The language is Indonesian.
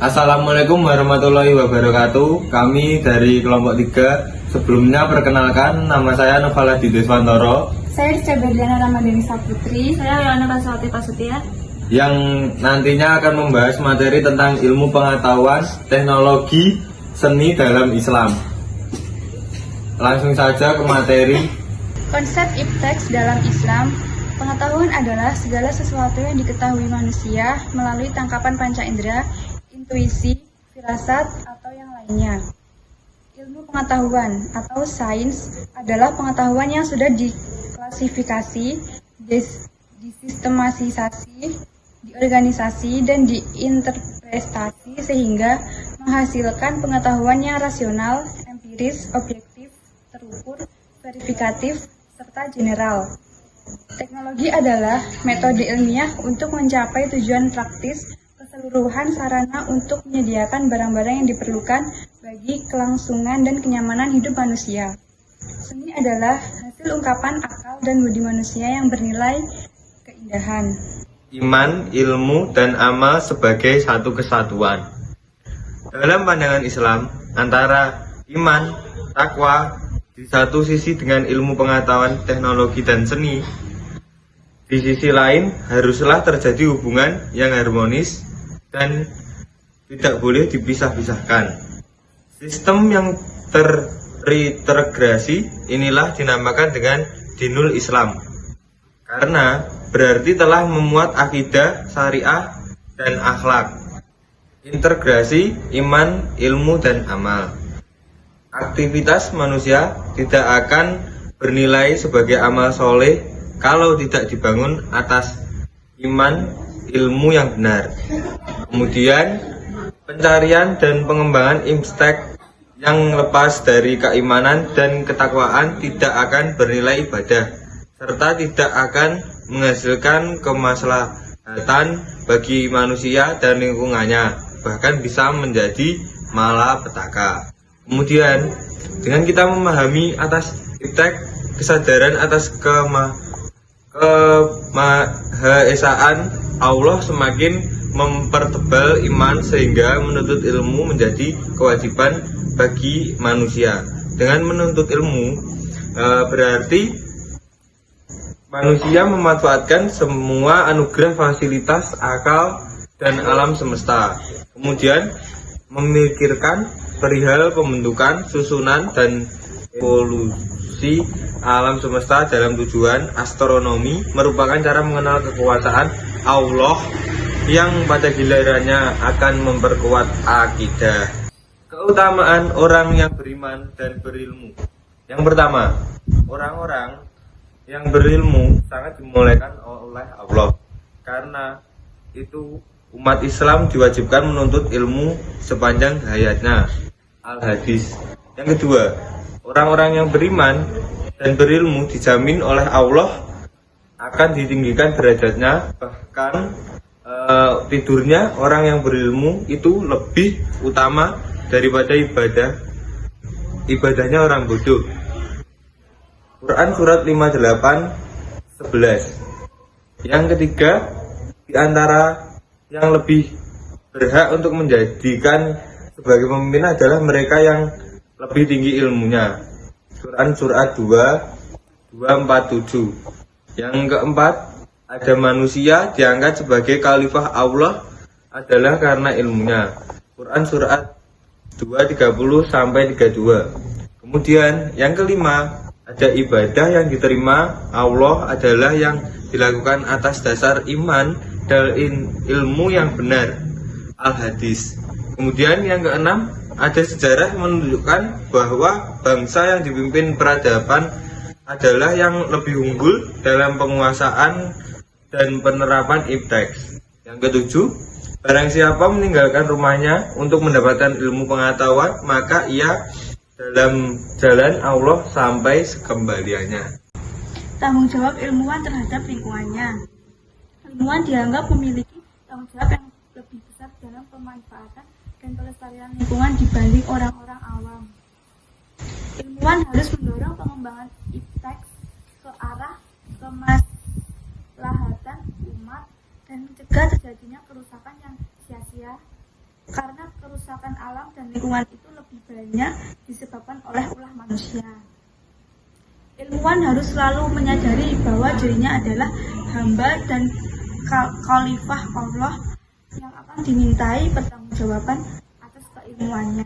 Assalamualaikum warahmatullahi wabarakatuh. Kami dari kelompok 3. Sebelumnya perkenalkan, nama saya Novaladi Deswantoro. Saya Cebediana Ramadhani Saputri. Saya Yana Kaswati Pasutia. Yang nantinya akan membahas materi tentang ilmu pengetahuan teknologi seni dalam Islam. Langsung saja ke materi. Konsep ipteks dalam Islam. Pengetahuan adalah segala sesuatu yang diketahui manusia melalui tangkapan panca indera, intuisi, firasat, atau yang lainnya. Ilmu pengetahuan atau sains adalah pengetahuan yang sudah diklasifikasi, disistematisasi, diorganisasi, dan diinterpretasi sehingga menghasilkan pengetahuan yang rasional, empiris, objektif, terukur, verifikatif, serta general. Teknologi adalah metode ilmiah untuk mencapai tujuan praktis keseluruhan sarana untuk menyediakan barang-barang yang diperlukan bagi kelangsungan dan kenyamanan hidup manusia. Seni adalah hasil ungkapan akal dan budi manusia yang bernilai keindahan. Iman, ilmu, dan amal sebagai satu kesatuan. Dalam pandangan Islam, antara iman, takwa di satu sisi dengan ilmu pengetahuan teknologi dan seni, di sisi lain haruslah terjadi hubungan yang harmonis dan tidak boleh dipisah-pisahkan. Sistem yang terintegrasi inilah dinamakan dengan dinul Islam, karena berarti telah memuat akidah, syariah, dan akhlak. Integrasi iman, ilmu, dan amal. Aktivitas manusia tidak akan bernilai sebagai amal soleh kalau tidak dibangun atas iman, ilmu yang benar. Kemudian pencarian dan pengembangan ipteks yang lepas dari keimanan dan ketakwaan tidak akan bernilai ibadah, serta tidak akan menghasilkan kemaslahatan bagi manusia dan lingkungannya, bahkan bisa menjadi malapetaka. Kemudian dengan kita memahami atas ipteks, kesadaran atas kemahaesaan Allah semakin mempertebal iman sehingga menuntut ilmu menjadi kewajiban bagi manusia. Dengan menuntut ilmu berarti manusia memanfaatkan semua anugerah, fasilitas, akal, dan alam semesta. Kemudian memikirkan perihal pembentukan, susunan, dan evolusi alam semesta dalam tujuan astronomi merupakan cara mengenal kekuasaan Allah yang pada gilirannya akan memperkuat akidah. Keutamaan orang yang beriman dan berilmu. Yang pertama, orang-orang yang berilmu sangat dimuliakan oleh Allah. Karena itu umat Islam diwajibkan menuntut ilmu sepanjang hayatnya. Al-Hadis. Yang kedua, orang-orang yang beriman dan berilmu dijamin oleh Allah akan ditinggikan derajatnya, bahkan tidurnya orang yang berilmu itu lebih utama daripada ibadahnya orang bodoh. Quran surat 58:11. Yang ketiga, di antara yang lebih berhak untuk menjadikan sebagai pemimpin adalah mereka yang lebih tinggi ilmunya. Quran surat 2:47. Yang keempat, ada manusia diangkat sebagai khalifah Allah adalah karena ilmunya. Quran surat 2:30-32. Kemudian yang kelima, ada ibadah yang diterima Allah adalah yang dilakukan atas dasar iman dan ilmu yang benar. Al-Hadis. Kemudian yang keenam, ada sejarah menunjukkan bahwa bangsa yang dipimpin peradaban adalah yang lebih unggul dalam penguasaan dan penerapan ipteks. Yang ketujuh, barang siapa meninggalkan rumahnya untuk mendapatkan ilmu pengetahuan, maka ia dalam jalan Allah sampai sekembaliannya. Tanggung jawab ilmuwan terhadap lingkungannya. Ilmuwan dianggap memiliki tanggung jawab yang kemanfaatan dan pelestarian lingkungan dibanding orang-orang awam. Ilmuwan harus mendorong pengembangan iptek ke arah kemaslahatan umat dan mencegah terjadinya kerusakan yang sia-sia, karena kerusakan alam dan lingkungan itu lebih banyak disebabkan oleh ulah manusia. Ilmuwan harus selalu menyadari bahwa dirinya adalah hamba dan khalifah Allah yang akan dimintai pertanggungjawaban atas keilmuannya.